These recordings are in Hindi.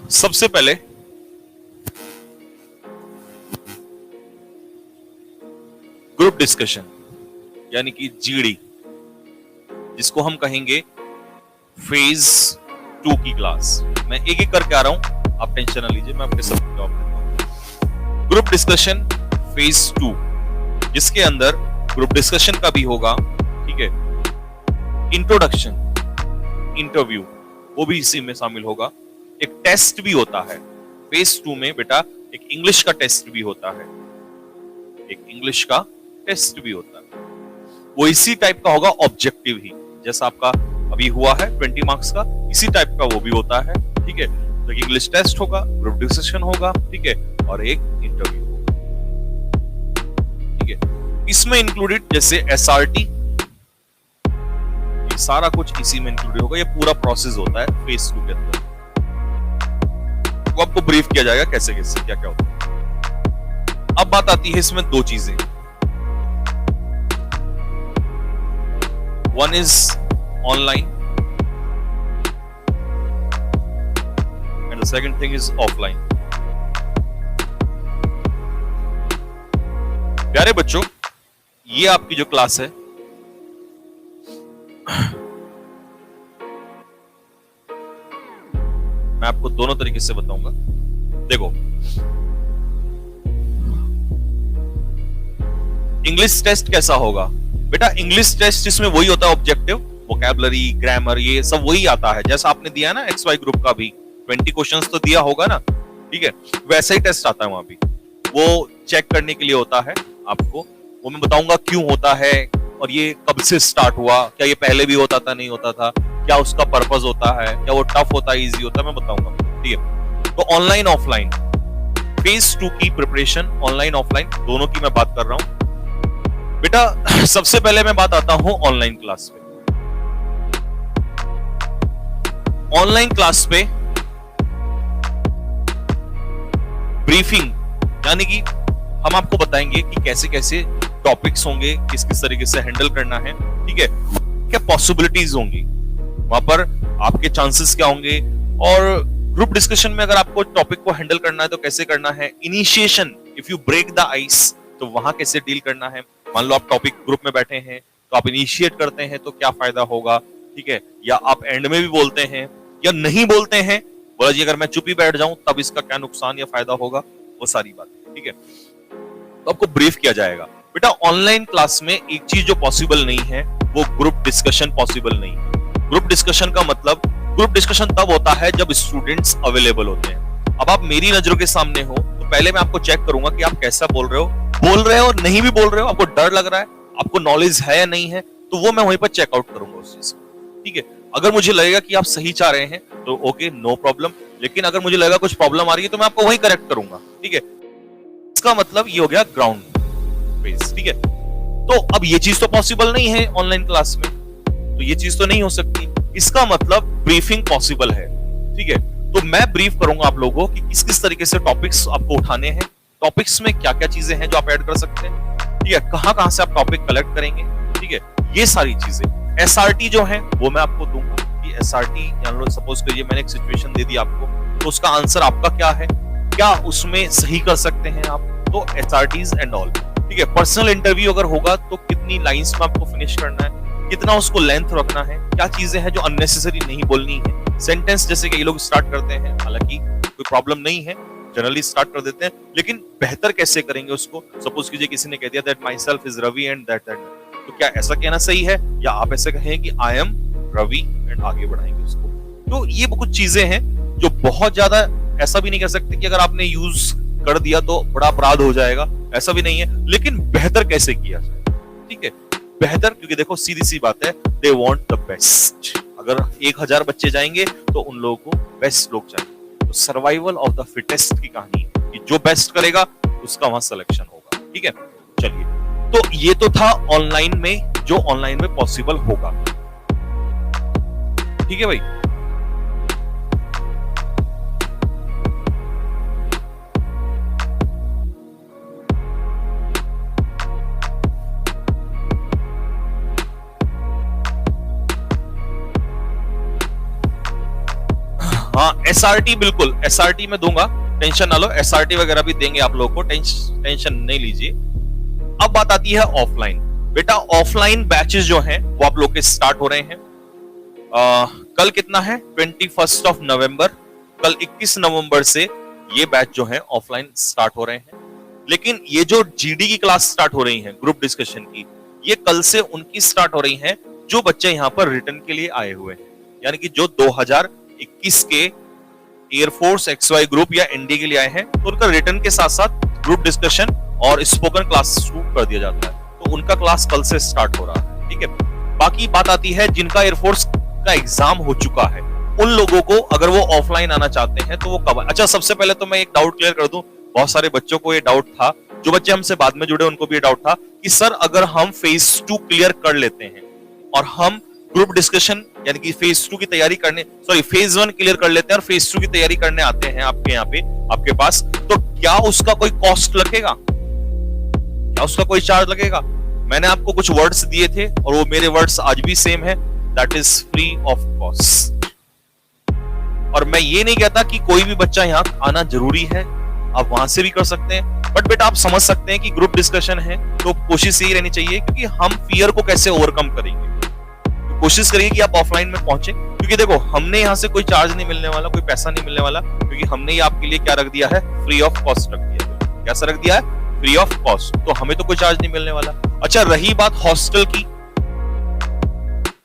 सबसे पहले ग्रुप डिस्कशन यानी कि जीडी, जिसको हम कहेंगे फेज 2 की क्लास। मैं एक एक करके आ रहा हूं, आप टेंशन ना लीजिए, मैं आपके सब जवाब देता हूं। ग्रुप डिस्कशन फेज 2, जिसके अंदर ग्रुप डिस्कशन का भी होगा, ठीक है। इंट्रोडक्शन, इंटरव्यू, वो भी इसी में शामिल होगा। एक टेस्ट भी होता है फेज 2 में बेटा, एक इंग्लिश का टेस्ट भी होता है, एक इंग्लिश का टेस्ट भी होता है। वो इसी टाइप का होगा, ऑब्जेक्टिव ही, जैसा आपका अभी हुआ है 20 मार्क्स का, इसी टाइप का वो भी होता है, ठीक है। तो इंग्लिश टेस्ट होगा, ग्रुप डिस्कशन होगा, ठीक है, और एक इंटरव्यू होगा, ठीक है। इसमें इंक्लूडेड जैसे एसआरटी, सारा कुछ इसी में इंक्लूडेड होगा। ये पूरा प्रोसेस होता है फेज 2 के अंदर। तो आपको ब्रीफ किया जाएगा कैसे कैसे क्या क्या होता है। अब बात आती है इसमें दो चीजें, one is online and the second thing is offline. प्यारे बच्चों, ये आपकी जो क्लास है, मैं आपको दोनों तरीके से बताऊंगा। देखो, इंग्लिश टेस्ट कैसा होगा बेटा? इंग्लिश टेस्ट इसमें वही होता है, ऑब्जेक्टिव, वोकैबुलरी, ग्रामर, ये सब वही आता है जैसा आपने दिया है ना XY ग्रुप का भी 20 क्वेश्चंस तो दिया होगा ना, ठीक है। वैसा ही टेस्ट आता है वहां भी, वो चेक करने के लिए होता है आपको। वो मैं बताऊंगा क्यों होता है और ये कब से स्टार्ट हुआ, क्या ये पहले भी होता था, नहीं होता था, क्या उसका पर्पस होता है, क्या वो टफ होता है, इजी होता है, मैं बताऊंगा, ठीक है। तो ऑनलाइन ऑफलाइन फेज 2 की प्रिपरेशन, ऑनलाइन ऑफलाइन दोनों की मैं बात कर रहा हूं बेटा। सबसे पहले मैं बात आता हूं ऑनलाइन क्लास पे। ऑनलाइन क्लास पे ब्रीफिंग, यानी कि हम आपको बताएंगे कि कैसे कैसे टॉपिक्स होंगे, किस किस तरीके से हैंडल करना है, ठीक है। क्या पॉसिबिलिटीज होंगी वहां पर, आपके चांसेस क्या होंगे, और ग्रुप डिस्कशन में अगर आपको टॉपिक को हैंडल करना है तो कैसे करना है। Initiation, if you break the ice, तो वहां कैसे डील करना है। मान लो आप टॉपिक ग्रुप में बैठे हैं तो आप इनिशिएट करते हैं तो क्या फायदा होगा, ठीक है। या आप एंड में भी बोलते हैं या नहीं बोलते हैं, बोला जी अगर मैं चुप ही बैठ जाऊं तब इसका क्या नुकसान या फायदा होगा, वो सारी बात, ठीक है। तो आपको ब्रीफ किया जाएगा बेटा। ऑनलाइन क्लास में एक चीज जो पॉसिबल नहीं है, वो ग्रुप डिस्कशन पॉसिबल नहीं है। ग्रुप डिस्कशन का मतलब, ग्रुप डिस्कशन तब होता है जब स्टूडेंट्स अवेलेबल होते हैं। अब आप मेरी नजरों के सामने हो तो पहले मैं आपको चेक करूंगा कि आप कैसा बोल रहे हो, नहीं भी बोल रहे हो, आपको डर लग रहा है, आपको नॉलेज है या नहीं है, तो वो मैं वहीं पर चेकआउट करूंगा उस चीज को, ठीक है। अगर मुझे लगेगा कि आप सही चाह रहे हैं तो ओके, नो प्रॉब्लम। लेकिन अगर मुझे लगेगा कुछ प्रॉब्लम आ रही है तो मैं आपको वहीं करेक्ट करूंगा, ठीक है। इसका मतलब ये हो गया ग्राउंड फेज, ठीक है। तो अब ये चीज तो पॉसिबल नहीं है ऑनलाइन क्लास में, तो ये चीज तो नहीं हो सकती। इसका मतलब ब्रीफिंग पॉसिबल है, ठीक है। तो मैं ब्रीफ करूंगा आप लोगों को कि किस किस तरीके से टॉपिक्स आपको उठाने हैं, टॉपिक्स में क्या क्या चीजें हैं जो आप ऐड कर सकते हैं, ठीक है। कहां से आप टॉपिक कलेक्ट करेंगे, ठीक है, ये सारी चीजें। एसआरटी जो है वो मैं आपको दूंगा कि एसआरटी, मान लो सपोज करिए मैंने एक सिचुएशन दे दी आपको, तो उसका आंसर आपका क्या है, क्या उसमें सही कर सकते हैं आप, तो एसआरटीज एंड ऑल, ठीक है। पर्सनल इंटरव्यू अगर होगा तो कितनी लाइंस में आपको फिनिश करना है, कितना उसको लेंथ रखना है, क्या चीजें हैं जो अननेसेसरी नहीं बोलनी है। सेंटेंस जैसे कि ये लोग स्टार्ट करते हैं, हालांकि कोई प्रॉब्लम नहीं है, जनरली स्टार्ट कर देते हैं, लेकिन बेहतर कैसे करेंगे उसको। सपोज कीजिए किसी ने कह दिया that myself is Ravi and that, तो क्या ऐसा कहना सही है, या आप ऐसे कहें कि आई एम रवि एंड आगे बढ़ाएंगे उसको। तो ये कुछ चीजें हैं जो बहुत ज्यादा, ऐसा भी नहीं कह सकते कि अगर आपने यूज कर दिया तो बड़ा अपराध हो जाएगा, ऐसा भी नहीं है, लेकिन बेहतर कैसे किया जाए, ठीक है। बेहतर, क्योंकि देखो सीधी सी बात है, दे वांट द बेस्ट। अगर 1000 बच्चे जाएंगे तो उन लोगों को बेस्ट लोग चाहिए। तो सर्वाइवल ऑफ द फिटेस्ट की कहानी है कि जो बेस्ट करेगा उसका वहां सिलेक्शन होगा, ठीक है। चलिए, तो ये तो था ऑनलाइन में, जो ऑनलाइन में पॉसिबल होगा, ठीक है भाई। हाँ, एसआरटी, बिल्कुल एसआरटी में दूंगा, टेंशन ना लो, एसआरटी वगैरह भी देंगे आप लोगों को, टेंशन नहीं लीजिए। अब बात आती है ऑफलाइन। बेटा ऑफलाइन बैचेस जो हैं वो आप लोग के स्टार्ट हो रहे हैं। कल कितना है, 21 ऑफ नवंबर, कल 21 नवंबर से ये बैच जो है ऑफलाइन स्टार्ट हो रहे हैं। लेकिन ये जो जीडी की क्लास स्टार्ट हो रही है ग्रुप डिस्कशन की, ये कल से उनकी स्टार्ट हो रही है जो बच्चे यहां पर रिटर्न के लिए आए हुए हैं, यानी कि जो 2021 के एयरफोर्स XY ग्रुप या एनडी के लिए आए हैं, तो उनका रिटर्न के साथ साथ ग्रुप डिस्कशन और स्पोकन क्लास शुरू कर दिया जाता है, तो उनका क्लास कल से स्टार्ट हो रहा है। ठीक है, बाकी बात आती है जिनका एयरफोर्स का एग्जाम हो चुका है, उन लोगों को अगर वो ऑफलाइन आना चाहते हैं तो वो कब। अच्छा, सबसे पहले तो मैं एक डाउट क्लियर कर दूं, बहुत सारे बच्चों को ये डाउट था, जो बच्चे हमसे बाद में जुड़े उनको भी ये डाउट था कि सर अगर हम फेज 2 क्लियर कर लेते हैं और हम ग्रुप डिस्कशन यानी कि फेज 2 की तैयारी करने, सॉरी फेज 1 क्लियर कर लेते हैं और फेज 2 की तैयारी करने आते हैं आपके यहाँ पे, आपके पास, तो क्या उसका कोई कॉस्ट लगेगा, क्या उसका कोई चार्ज लगेगा? मैंने आपको कुछ वर्ड्स दिए थे और वो मेरे वर्ड्स आज भी सेम है, that is free of cost. और मैं ये नहीं कहता कि कोई भी बच्चा यहाँ आना जरूरी है, आप वहां से भी कर सकते हैं, बट बेटा आप समझ सकते हैं कि ग्रुप डिस्कशन है तो कोशिश यही रहनी चाहिए, क्योंकि हम फियर को कैसे ओवरकम करेंगे, तो कोशिश करिए कि आप ऑफलाइन में पहुंचे, क्योंकि देखो हमने यहाँ से कोई चार्ज नहीं मिलने वाला, कोई पैसा नहीं मिलने वाला, क्योंकि हमने ये आपके लिए क्या रख दिया है, फ्री ऑफ कॉस्ट रख दिया है। क्या रख दिया है? फ्री ऑफ कॉस्ट, तो हमें तो कोई चार्ज नहीं मिलने वाला। अच्छा, रही बात हॉस्टल की,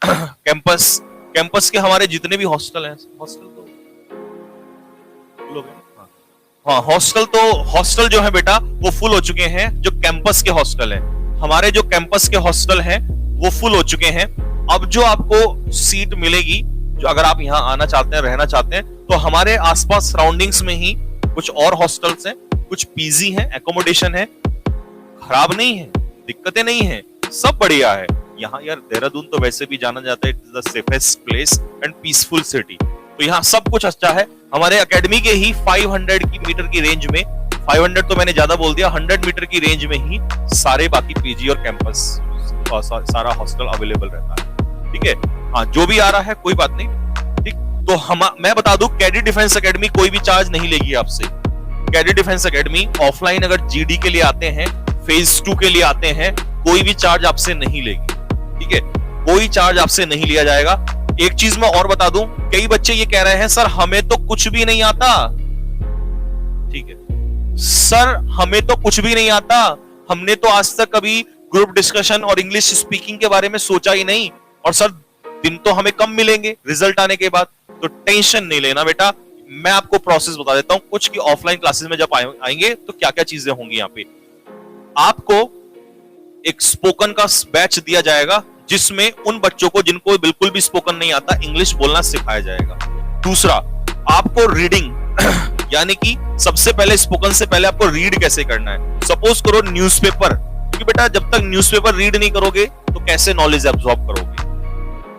कैंपस के हमारे जितने भी हॉस्टल हैं, हॉस्टल तो लोग हैं, हाँ हॉस्टल जो है बेटा वो फुल हो चुके हैं, जो कैंपस के हॉस्टल हैं, हमारे जो कैंपस के हॉस्टल हैं वो फुल हो चुके हैं। अब जो आपको सीट मिलेगी, जो अगर आप यहाँ आना चाहते हैं, रहना चाहते हैं, तो हमारे आसपास सराउंडिंग्स में ही कुछ और हॉस्टल्स हैं, कुछ पीजी हैं, एकोमोडेशन है, खराब नहीं है, दिक्कतें नहीं है, सब बढ़िया है यहाँ। यार देहरादून तो वैसे भी जाना जाता है it is the safest place and peaceful city, तो यहाँ सब कुछ अच्छा है। हमारे एकेडमी के ही 500 की मीटर की रेंज में, 500 तो मैंने ज्यादा बोल दिया, 100 मीटर की रेंज में ही सारे बाकी पीजी और कैंपस सारा हॉस्टल अवेलेबल रहता है। ठीक है, हाँ जो भी आ रहा है कोई बात नहीं। ठीक, तो मैं बता दूं कैडेट डिफेंस एकेडमी कोई भी चार्ज नहीं लेगी आपसे। कैडेट डिफेंस एकेडमी ऑफलाइन अगर जीडी के लिए आते हैं, फेज 2 के लिए आते हैं, कोई भी चार्ज आपसे नहीं लेगी। ठीक है, कोई चार्ज आपसे नहीं लिया जाएगा। एक चीज मैं और बता दूं, कई बच्चे ये कह रहे हैं सर हमें तो कुछ भी नहीं आता। ठीक है सर, हमें तो कुछ भी नहीं आता, हमने तो आज तक कभी ग्रुप डिस्कशन और इंग्लिश स्पीकिंग के बारे में सोचा ही नहीं, और सर दिन तो हमें कम मिलेंगे रिजल्ट आने के बाद। तो टेंशन नहीं लेना बेटा, मैं आपको प्रोसेस बता देता हूं कुछ की ऑफलाइन क्लासेस में जब आएंगे तो क्या क्या चीजें होंगी। यहाँ पे आपको एक स्पोकन का बैच दिया जाएगा, जिसमें उन बच्चों को जिनको बिल्कुल भी स्पोकन नहीं आता, इंग्लिश बोलना सिखाया जाएगा। दूसरा, आपको रीडिंग यानी कि सबसे पहले स्पोकन से पहले आपको रीड कैसे करना है। सपोज करो न्यूज़पेपर, क्योंकि बेटा जब तक न्यूज़पेपर रीड नहीं करोगे तो कैसे नॉलेज एब्सॉर्ब करोगे,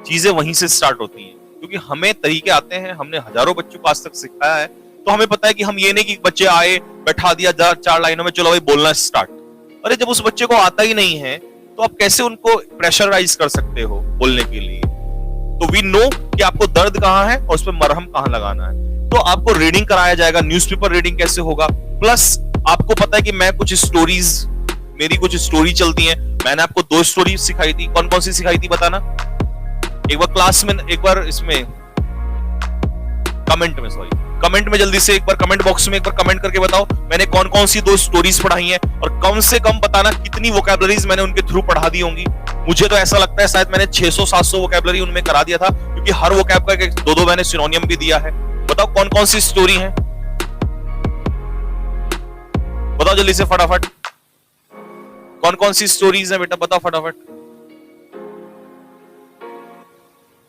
चीजें वहीं से स्टार्ट होती हैं। क्योंकि हमें तरीके आते हैं, हमने हजारों बच्चों को आज तक सिखाया है, तो हमें पता है कि हम ये नहीं कि बच्चे आए, बैठा दिया 4 लाइनों में, चलो भाई बोलना स्टार्ट। अरे जब उस बच्चे को आता ही नहीं है तो आप कैसे उनको प्रेशराइज कर सकते हो बोलने के लिए। तो वी नो कि आपको दर्द कहां है और उस पर मरहम कहां लगाना है। तो आपको रीडिंग कराया जाएगा, न्यूज़पेपर रीडिंग कैसे होगा, प्लस आपको पता है कि मैं कुछ स्टोरीज, मेरी कुछ स्टोरी चलती हैं, मैंने आपको 2 स्टोरी सिखाई थी। कौन कौन सी सिखाई थी बताना, एक बार क्लास में, एक बार इसमें कमेंट में जल्दी से एक बार कमेंट बॉक्स में एक बार कमेंट करके बताओ मैंने कौन कौन सी 2 स्टोरीज पढ़ाई हैं, और कम से कम बताना कितनी वोकैबुलरीज मैंने उनके थ्रू पढ़ा दी होंगी। मुझे तो ऐसा लगता है शायद मैंने 600-700 वोकैबुलरी उनमें करा दिया था, क्योंकि हर वोकैब का 2-2 मैंने सिनोनियम भी दिया है। बताओ कौन कौन सी स्टोरी है, बताओ जल्दी से फटाफट, कौन कौन सी स्टोरीज है बेटा, बताओ फटाफट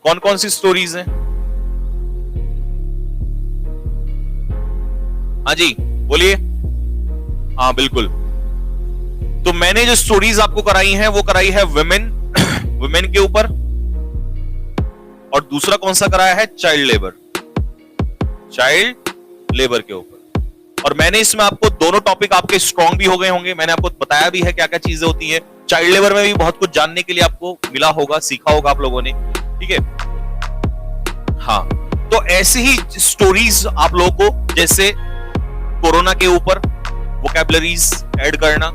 कौन कौन सी स्टोरीज हैं। हाँ जी बोलिए। हाँ बिल्कुल, तो मैंने जो स्टोरीज आपको कराई हैं वो कराई है वुमेन के ऊपर, और दूसरा कौन सा कराया है, चाइल्ड लेबर के ऊपर। और मैंने इसमें आपको दोनों टॉपिक आपके स्ट्रांग भी हो गए होंगे, मैंने आपको बताया भी है क्या क्या चीजें होती है। चाइल्ड लेबर में भी बहुत कुछ जानने के लिए आपको मिला होगा, सीखा होगा आप लोगों ने। ठीक है, हाँ तो ऐसी ही स्टोरीज आप लोगों को, जैसे कोरोना के ऊपर वोकैबुलरीज ऐड करना,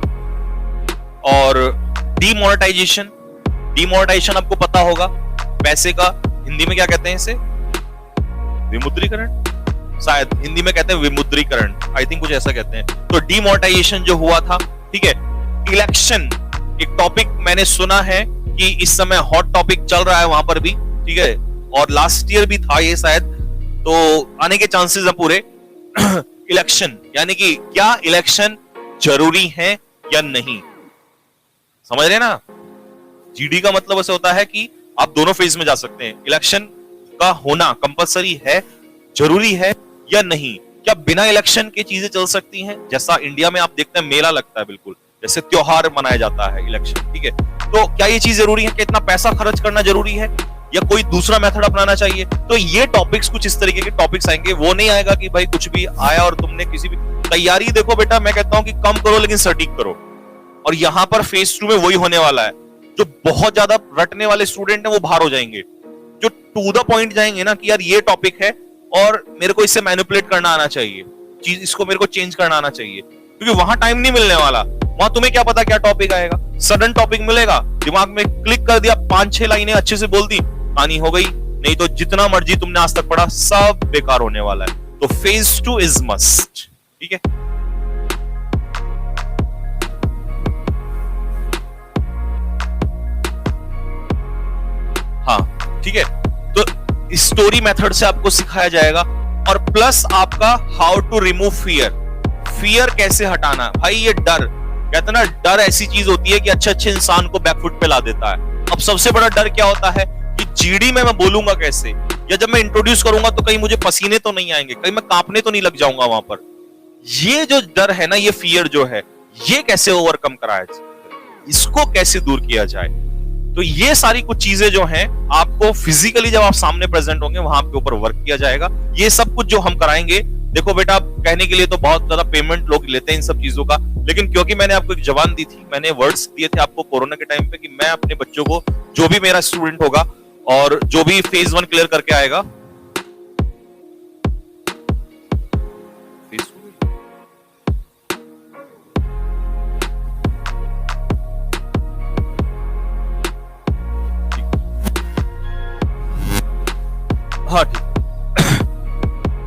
और डीमोनेटाइजेशन। डीमोनेटाइजेशन आपको पता होगा, पैसे का हिंदी में क्या कहते हैं इसे? विमुद्रीकरण, शायद हिंदी में कहते हैं विमुद्रीकरण, आई थिंक कुछ ऐसा कहते हैं। तो डीमोनेटाइजेशन जो हुआ था, ठीक है। इलेक्शन एक टॉपिक मैंने सुना है कि इस समय हॉट टॉपिक चल रहा है वहां पर भी, ठीक है, और लास्ट ईयर भी था ये शायद, तो आने के चांसेस है पूरे। इलेक्शन यानी कि क्या इलेक्शन जरूरी है या नहीं, समझ रहे ना? जीडी का मतलब ऐसे होता है कि आप दोनों फेज में जा सकते हैं। इलेक्शन का होना कंपलसरी है, जरूरी है या नहीं? क्या बिना इलेक्शन के चीजें चल सकती हैं? जैसा इंडिया में आप देखते हैं मेला लगता है, बिल्कुल जैसे त्योहार मनाया जाता है इलेक्शन, ठीक है। तो क्या ये चीज जरूरी है? कि इतना पैसा खर्च करना जरूरी है या कोई दूसरा मेथड अपनाना चाहिए? तो ये टॉपिक्स, कुछ इस तरीके के टॉपिक्स आएंगे। वो नहीं आएगा कि भाई कुछ भी आया और तुमने किसी भी तैयारी, देखो बेटा मैं कहता हूं कि कम करो लेकिन सटीक करो। और यहां पर फेज 2 में वही होने वाला है। जो बहुत ज्यादा रटने वाले स्टूडेंट हैं वो बाहर हो जाएंगे, जो टू द पॉइंट जाएंगे ना कि यार ये टॉपिक है और मेरे को इससे मैनिपुलेट करना आना चाहिए, चीज इसको मेरे को चेंज करना आना चाहिए, क्योंकि वहां टाइम नहीं मिलने वाला। वहां तुम्हें क्या पता क्या टॉपिक आएगा, सडन टॉपिक मिलेगा, दिमाग में क्लिक कर दिया, 5-6 लाइनें अच्छे से बोल दी, कहानी हो गई। नहीं तो जितना मर्जी तुमने आज तक पढ़ा सब बेकार होने वाला है। तो फेज 2 इज मस्ट, ठीक है। हाँ ठीक है, तो स्टोरी मेथड से आपको सिखाया जाएगा, और प्लस आपका how to remove fear. Fear कैसे हटाना भाई, ये डर कहते ना, डर ऐसी चीज होती है कि अच्छे इंसान को बैकफुट पे ला देता है। अब सबसे बड़ा डर क्या होता है कि जीडी में मैं बोलूंगा कैसे, या जब मैं इंट्रोड्यूस करूंगा तो कहीं मुझे पसीने तो नहीं आएंगे, कहीं मैं कांपने तो नहीं लग जाऊंगा वहां पर। ये जो डर है ना, ये फियर जो है, ये कैसे ओवरकम कराया जाए, इसको कैसे दूर किया जाए। तो ये सारी कुछ चीजें जो हैं आपको फिजिकली जब आप सामने प्रेजेंट होंगे वहां आपके ऊपर वर्क किया जाएगा। ये सब कुछ जो हम कराएंगे, देखो बेटा कहने के लिए तो बहुत ज्यादा पेमेंट लोग लेते हैं इन सब चीजों का, लेकिन क्योंकि मैंने आपको एक जवान दी थी, मैंने वर्ड्स दिए थे आपको कोरोना के टाइम पे कि मैं अपने बच्चों को, जो भी मेरा स्टूडेंट होगा और जो भी फेज 1 क्लियर करके आएगा, हाँ ठीक।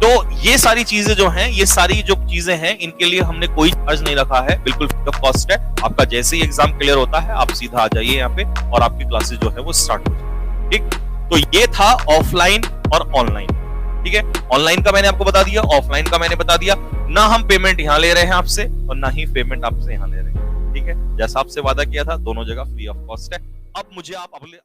तो ये सारी चीजें जो हैं, ये सारी जो चीजें हैं, इनके लिए हमने कोई चार्ज नहीं रखा है, बिल्कुल फ्री ऑफ कॉस्ट है। आपका जैसे ही एग्जाम क्लियर होता है आप सीधा आ जाइए यहाँ पे और आपकी क्लासेस जो है वो स्टार्ट हो जाए, ठीक। तो ये था ऑफलाइन और ऑनलाइन, ठीक है। ऑनलाइन का मैंने आपको बता दिया, ऑफलाइन का मैंने बता दिया। ना हम पेमेंट यहाँ ले रहे हैं आपसे और ना ही पेमेंट आपसे यहाँ ले रहे हैं, ठीक है। जैसा आपसे वादा किया था, दोनों जगह फ्री ऑफ कॉस्ट है। अब मुझे आप अगले